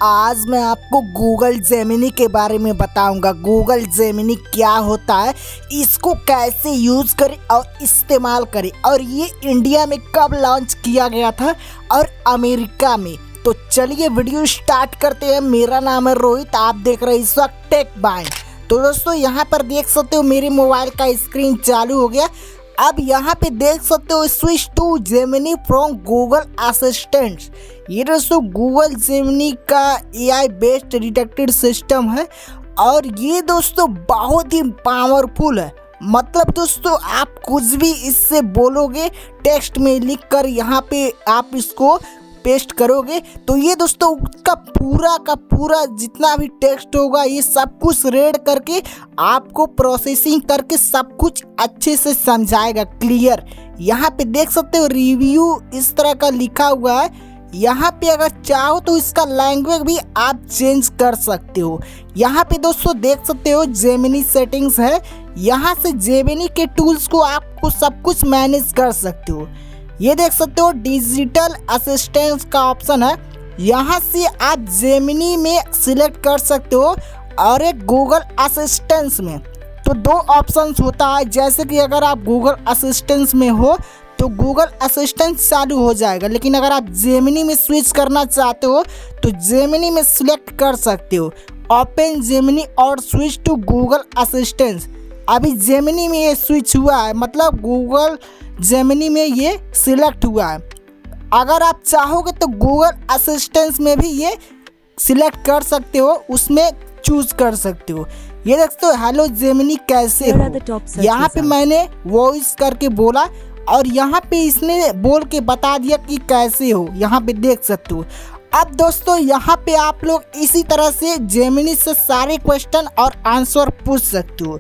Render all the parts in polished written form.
आज मैं आपको गूगल जेमिनी के बारे में बताऊंगा। गूगल जेमिनी क्या होता है, इसको कैसे यूज़ करें और इस्तेमाल करें, और ये इंडिया में कब लॉन्च किया गया था और अमेरिका में। तो चलिए वीडियो स्टार्ट करते हैं। मेरा नाम है रोहित, आप देख रहे हैं इस वक्त टेक बाय। तो दोस्तों यहाँ पर देख सकते हो मेरे मोबाइल का स्क्रीन चालू हो गया। अब यहाँ पे देख सकते हो switch to Gemini from Google assistant. ये दोस्तों गूगल जेमिनी का AI बेस्ड डिटेक्टेड सिस्टम है और ये दोस्तों बहुत ही पावरफुल है। मतलब दोस्तों आप कुछ भी इससे बोलोगे, टेक्स्ट में लिख कर यहाँ पे आप इसको पेस्ट करोगे तो ये दोस्तों उसका पूरा का पूरा जितना भी टेक्स्ट होगा ये सब कुछ रीड करके आपको प्रोसेसिंग करके सब कुछ अच्छे से समझाएगा, क्लियर। यहाँ पे देख सकते हो रिव्यू इस तरह का लिखा हुआ है। यहाँ पे अगर चाहो तो इसका लैंग्वेज भी आप चेंज कर सकते हो। यहाँ पे दोस्तों देख सकते हो जेमिनी सेटिंग्स है। यहाँ से जेमिनी के टूल्स को आपको सब कुछ मैनेज कर सकते हो। ये देख सकते हो डिजिटल असिस्टेंस का ऑप्शन है। यहाँ से आप जेमिनी में सिलेक्ट कर सकते हो और एक गूगल असिस्टेंस में। तो दो ऑप्शंस होता है, जैसे कि अगर आप गूगल असिस्टेंस में हो तो गूगल असिस्टेंट चालू हो जाएगा, लेकिन अगर आप जेमिनी में स्विच करना चाहते हो तो जेमिनी में सिलेक्ट कर सकते हो ओपन जेमिनी और स्विच टू गूगल असिस्टेंट। अभी जेमिनी में ये स्विच हुआ है, मतलब गूगल जेमिनी में ये सिलेक्ट हुआ है। अगर आप चाहोगे तो गूगल असिस्टेंट में भी ये सिलेक्ट कर सकते हो, उसमें चूज कर सकते हो। ये देखते हो हेलो जेमिनी कैसे हो, यहाँ पे मैंने वॉइस करके बोला और यहाँ पे इसने बोल के बता दिया कि कैसे हो, यहाँ पे देख सकते हो। अब दोस्तों यहाँ पे आप लोग इसी तरह से जेमिनी से सारे क्वेश्चन और आंसर पूछ सकते हो।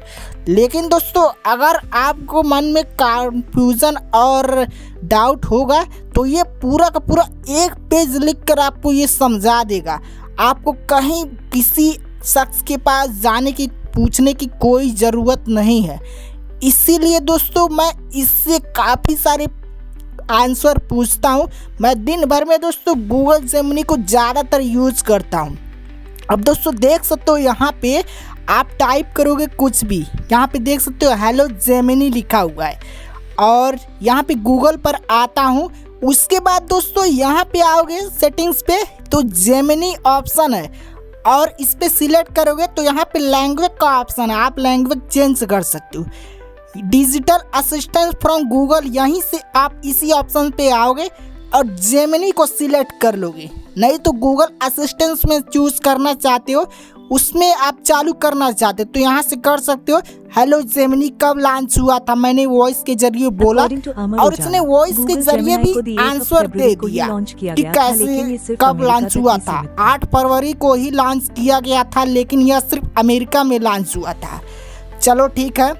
लेकिन दोस्तों अगर आपको मन में कंफ्यूजन और डाउट होगा तो ये पूरा का पूरा एक पेज लिखकर आपको ये समझा देगा। आपको कहीं किसी शख्स के पास जाने की पूछने की कोई ज़रूरत नहीं है। इसीलिए दोस्तों मैं इससे काफ़ी सारे आंसर पूछता हूँ। मैं दिन भर में दोस्तों गूगल जेमिनी को ज़्यादातर यूज़ करता हूँ। अब दोस्तों देख सकते हो यहाँ पे आप टाइप करोगे कुछ भी, यहाँ पे देख सकते हो हेलो जेमिनी लिखा हुआ है और यहाँ पे गूगल पर आता हूँ। उसके बाद दोस्तों यहाँ पे आओगे सेटिंग्स पे तो जेमिनी ऑप्शन है और इस पे सिलेक्ट करोगे तो यहाँ पे लैंग्वेज का ऑप्शन है, आप लैंग्वेज चेंज कर सकते हो। डिजिटल असिस्टेंट फ्रॉम गूगल, यहीं से आप इसी ऑप्शन पे आओगे और जेमिनी को सिलेक्ट कर लोगे। नहीं तो गूगल असिस्टेंट में चूज करना चाहते हो, उसमें आप चालू करना चाहते हो तो यहाँ से कर सकते हो हेलो जेमिनी कब लॉन्च हुआ था, मैंने वॉइस के जरिए बोला और इसने वॉइस के जरिए भी आंसर दे दिया कि कैसे कब लॉन्च हुआ था। 8 फरवरी को ही लॉन्च किया गया था, लेकिन यह सिर्फ अमेरिका में लॉन्च हुआ था। चलो ठीक है।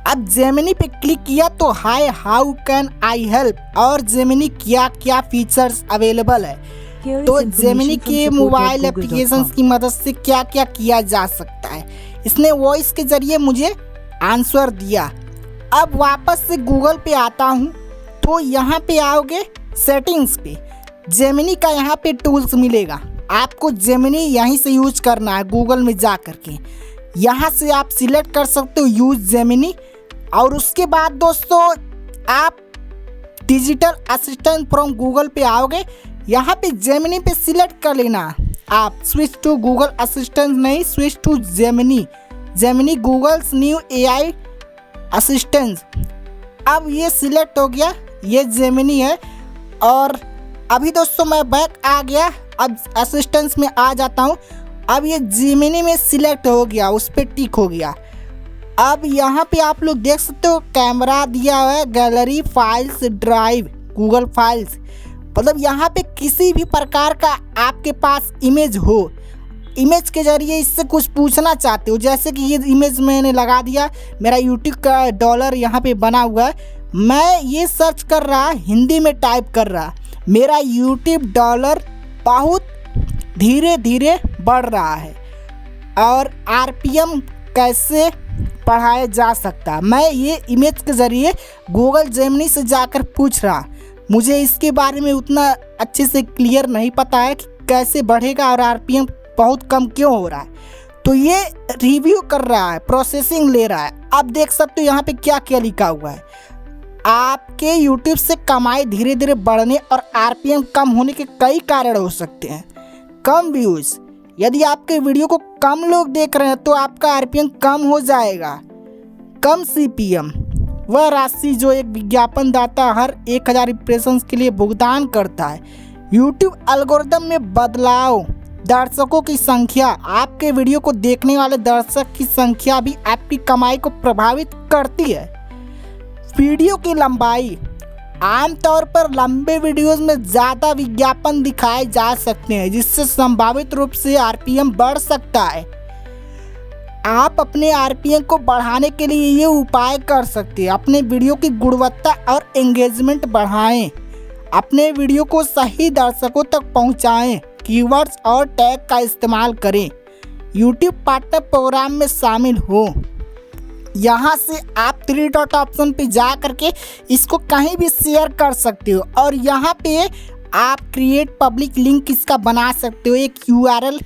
अब जेमिनी पे क्लिक किया तो hi how can I help और जेमिनी क्या क्या फीचर्स अवेलेबल है, तो जेमिनी के मोबाइल एप्लीकेशंस की मदद से क्या क्या किया जा सकता है। इसने वॉइस के जरिए मुझे आंसर दिया। अब वापस से गूगल पे आता हूँ तो यहाँ पे आओगे सेटिंग्स पे, जेमिनी का यहाँ पे टूल्स मिलेगा। आपको जेमिनी यहीं से यूज करना है, गूगल में जा करके यहाँ से आप सिलेक्ट कर सकते हो यूज जेमिनी। और उसके बाद दोस्तों आप डिजिटल असिस्टेंट फ्रॉम गूगल पे आओगे, यहाँ पे जेमिनी पे सिलेक्ट कर लेना। आप स्विच टू गूगल असिस्टेंट नहीं, switch to Gemini, Gemini Google's new AI assistant. अब ये सिलेक्ट हो गया, ये जेमिनी है। और अभी दोस्तों मैं बैक आ गया, अब असिस्टेंट में आ जाता हूँ। अब ये जेमिनी में सिलेक्ट हो गया, उस पर टिक हो गया। अब यहाँ पे आप लोग देख सकते हो कैमरा दिया हुआ है, gallery, files, drive, Google files. मतलब यहाँ पे किसी भी प्रकार का आपके पास इमेज हो, इमेज के जरिए इससे कुछ पूछना चाहते हो, जैसे कि ये इमेज मैंने लगा दिया, मेरा यूट्यूब का डॉलर यहाँ पे बना हुआ है। मैं ये सर्च कर रहा, हिंदी में टाइप कर रहा, मेरा यूट्यूब डॉलर बहुत धीरे धीरे बढ़ रहा है और RPM कैसे पढ़ाया जा सकता। मैं ये इमेज के ज़रिए गूगल जेमिनी से जाकर पूछ रहा। मुझे इसके बारे में उतना अच्छे से क्लियर नहीं पता है कि कैसे बढ़ेगा और आरपीएम बहुत कम क्यों हो रहा है। तो ये रिव्यू कर रहा है, प्रोसेसिंग ले रहा है। अब देख सकते हो यहाँ पे क्या क्या लिखा हुआ है। आपके यूट्यूब से कमाई धीरे धीरे बढ़ने और आरपीएम कम होने के कई कारण हो सकते हैं। कम व्यूज़, यदि आपके वीडियो को कम लोग देख रहे हैं तो आपका आरपीएम कम हो जाएगा। कम सीपीएम, वह राशि जो एक विज्ञापन दाता हर 1000 इंप्रेशंस के लिए भुगतान करता है। यूट्यूब एल्गोरिदम में बदलाव, दर्शकों की संख्या, आपके वीडियो को देखने वाले दर्शक की संख्या भी आपकी कमाई को प्रभावित करती है। वीडियो की लंबाई, आमतौर पर लंबे वीडियोस में ज़्यादा विज्ञापन दिखाए जा सकते हैं जिससे संभावित रूप से आरपीएम बढ़ सकता है। आप अपने आरपीएम को बढ़ाने के लिए ये उपाय कर सकते हैं। अपने वीडियो की गुणवत्ता और एंगेजमेंट बढ़ाएं। अपने वीडियो को सही दर्शकों तक पहुंचाएं। कीवर्ड्स और टैग का इस्तेमाल करें। यूट्यूब पार्टनर प्रोग्राम में शामिल हो। यहाँ से आप 3 डॉट ऑप्शन पे जा करके इसको कहीं भी शेयर कर सकते हो और यहाँ पे आप क्रिएट पब्लिक लिंक इसका बना सकते हो, एक यूआरएल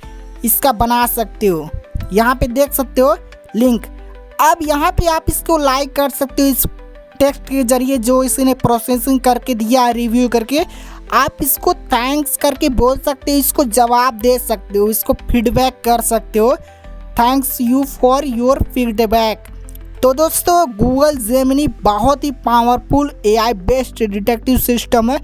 इसका बना सकते हो। यहाँ पे देख सकते हो लिंक। अब यहाँ पे आप इसको लाइक कर सकते हो इस टेक्स्ट के जरिए जो इसने प्रोसेसिंग करके दिया है, रिव्यू करके। आप इसको थैंक्स करके बोल सकते हो, इसको जवाब दे सकते हो, इसको फीडबैक कर सकते हो। Thanks you for your feedback. तो दोस्तों, गूगल जेमिनी बहुत ही powerful AI based detective system है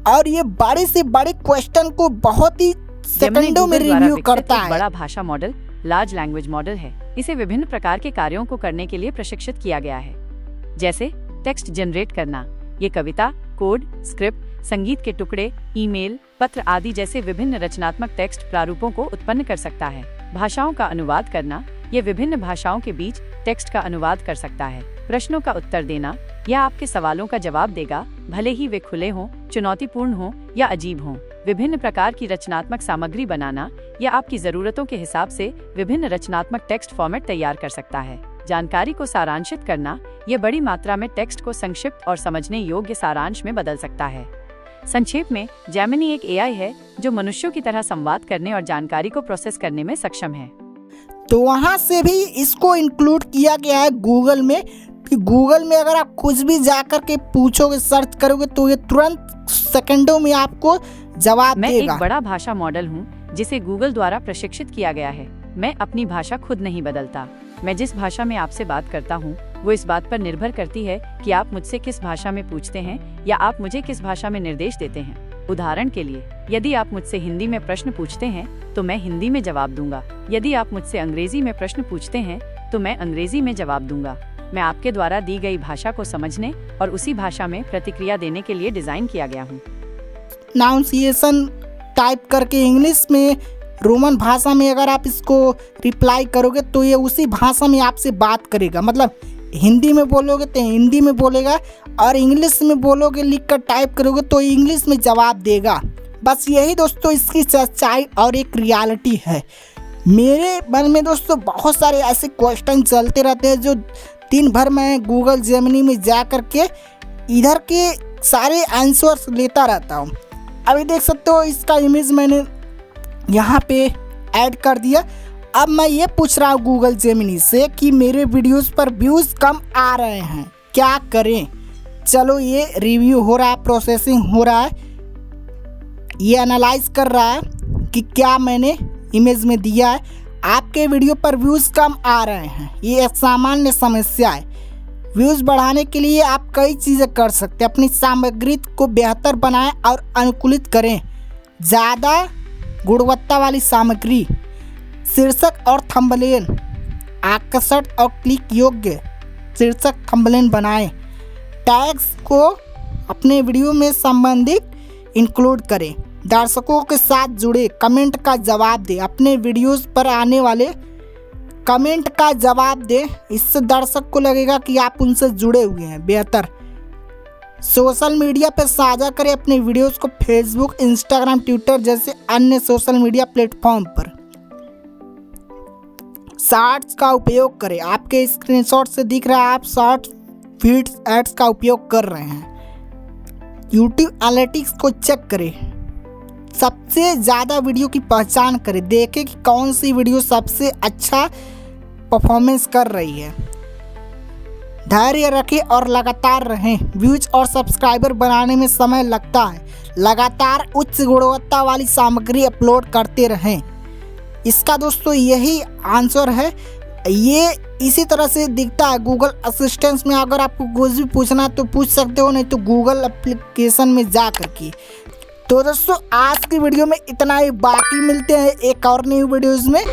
और ये बड़े से बड़े क्वेश्चन को बहुत ही सेकंडों में रिव्यू करता है। बड़ा भाषा मॉडल लार्ज लैंग्वेज मॉडल है। इसे विभिन्न प्रकार के कार्यों को करने के लिए प्रशिक्षित किया गया है, जैसे टेक्स्ट जनरेट करना। ये कविता, कोड, स्क्रिप्ट, संगीत के टुकड़े, ईमेल, पत्र आदि जैसे विभिन्न रचनात्मक टेक्स्ट प्रारूपों को उत्पन्न कर सकता है। भाषाओं का अनुवाद करना, ये विभिन्न भाषाओं के बीच टेक्स्ट का अनुवाद कर सकता है। प्रश्नों का उत्तर देना, यह आपके सवालों का जवाब देगा, भले ही वे खुले हों, चुनौतीपूर्ण हों या अजीब हों। विभिन्न प्रकार की रचनात्मक सामग्री बनाना, यह आपकी जरूरतों के हिसाब से विभिन्न रचनात्मक टेक्स्ट फॉर्मेट तैयार कर सकता है। जानकारी को सारांशित करना, यह बड़ी मात्रा में टेक्स्ट को संक्षिप्त और समझने योग्य सारांश में बदल सकता है। संक्षेप में, जेमिनी एक एआई है जो मनुष्यों की तरह संवाद करने और जानकारी को प्रोसेस करने में सक्षम है। तो वहाँ से भी इसको इंक्लूड किया गया है गूगल में कि गूगल में अगर आप कुछ भी जा कर के पूछोगे, सर्च करोगे तो ये तुरंत सेकंडों में आपको जवाब मैं देगा। एक बड़ा भाषा मॉडल हूँ जिसे गूगल द्वारा प्रशिक्षित किया गया है। मैं अपनी भाषा खुद नहीं बदलता। मैं जिस भाषा में आपसे बात करता हूँ वो इस बात पर निर्भर करती है कि आप मुझसे किस भाषा में पूछते हैं या आप मुझे किस भाषा में निर्देश देते हैं। उदाहरण के लिए, यदि आप मुझसे हिंदी में प्रश्न पूछते हैं तो मैं हिंदी में जवाब दूंगा। यदि आप मुझसे अंग्रेजी में प्रश्न पूछते हैं तो मैं अंग्रेजी में जवाब दूंगा। मैं आपके द्वारा दी गई भाषा को समझने और उसी भाषा में प्रतिक्रिया देने के लिए डिजाइन किया गया हूँ। नाउंसिएशन टाइप करके इंग्लिश में, रोमन भाषा में अगर आप इसको रिप्लाई करोगे तो ये उसी भाषा में आपसे बात करेगा। मतलब हिंदी में बोलोगे तो हिंदी में बोलेगा और इंग्लिश में बोलोगे, लिख कर टाइप करोगे तो इंग्लिश में जवाब देगा। बस यही दोस्तों इसकी सच्चाई और एक रियलिटी है। मेरे मन में दोस्तों बहुत सारे ऐसे क्वेश्चन चलते रहते हैं जो दिन भर मैं गूगल जेमिनी में जा कर के इधर के सारे आंसर्स लेता रहता हूँ। अभी देख सकते हो इसका इमेज मैंने यहाँ पे ऐड कर दिया। अब मैं ये पूछ रहा हूँ गूगल जेमिनी से कि मेरे वीडियोस पर व्यूज़ कम आ रहे हैं, क्या करें। चलो, ये रिव्यू हो रहा है, प्रोसेसिंग हो रहा है, ये एनालाइज कर रहा है कि क्या मैंने इमेज में दिया है। आपके वीडियो पर व्यूज़ कम आ रहे हैं, ये एक सामान्य समस्या है। व्यूज़ बढ़ाने के लिए आप कई चीज़ें कर सकते हैं। अपनी सामग्री को बेहतर बनाएं और अनुकूलित करें। ज़्यादा गुणवत्ता वाली सामग्री, शीर्षक और थंबनेल, आकर्षक और क्लिक योग्य शीर्षक थंबनेल बनाएं। टैग्स को अपने वीडियो में संबंधित इंक्लूड करें। दर्शकों के साथ जुड़े, कमेंट का जवाब दें। अपने वीडियोस पर आने वाले कमेंट का जवाब दें, इससे दर्शक को लगेगा कि आप उनसे जुड़े हुए हैं। बेहतर सोशल मीडिया पर साझा करें अपने वीडियोस को, फेसबुक, इंस्टाग्राम, ट्विटर जैसे अन्य सोशल मीडिया प्लेटफॉर्म पर। शॉर्ट्स का उपयोग करें। आपके स्क्रीनशॉट से दिख रहा है आप शॉर्ट फीड्स एड्स का उपयोग कर रहे हैं। यूट्यूब एनालिटिक्स को चेक करें। सबसे ज़्यादा वीडियो की पहचान करें, देखें कि कौन सी वीडियो सबसे अच्छा परफॉर्मेंस कर रही है। धैर्य रखें और लगातार रहें। व्यूज और सब्सक्राइबर बनाने में समय लगता है, लगातार उच्च गुणवत्ता वाली सामग्री अपलोड करते रहें। इसका दोस्तों यही आंसर है। ये इसी तरह से दिखता है गूगल असिस्टेंट में। अगर आपको कुछ भी पूछना है तो पूछ सकते हो, नहीं तो गूगल एप्लीकेशन में जा करके। तो दोस्तों आज की वीडियो में इतना ही, बाकी मिलते हैं एक और न्यू वीडियोज़ में।